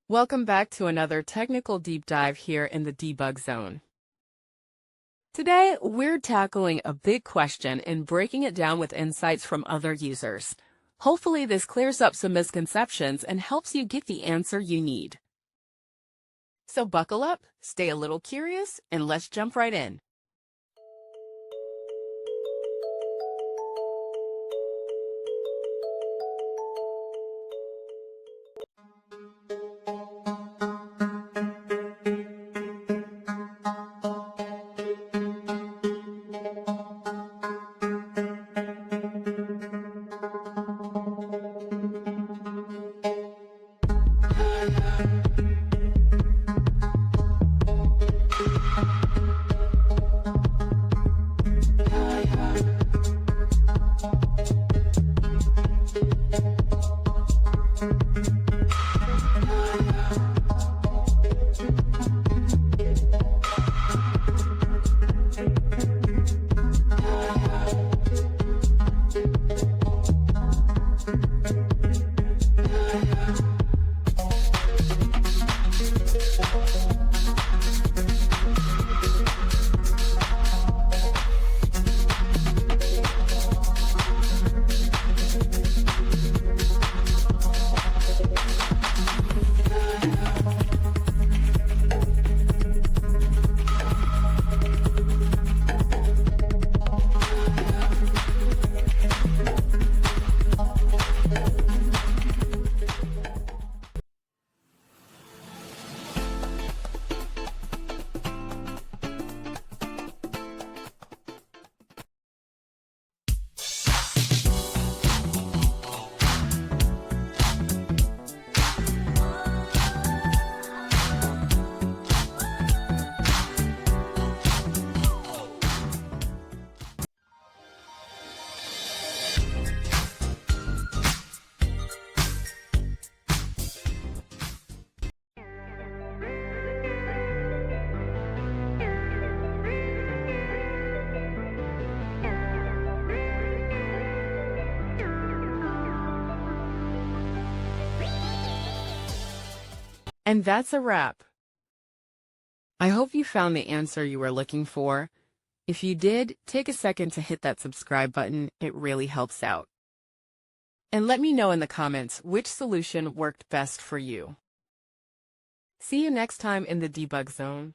Welcome back to another technical deep dive here in the debug zone. Today, we're tackling a big question and breaking it down with insights from other users. Hopefully, this clears up some misconceptions and helps you get the answer you need. So buckle up, stay a little curious, and let's jump right in. And that's a wrap. I hope you found the answer you were looking for. If you did, take a second to hit that subscribe button. It really helps out. And let me know in the comments which solution worked best for you. See you next time in the debug zone.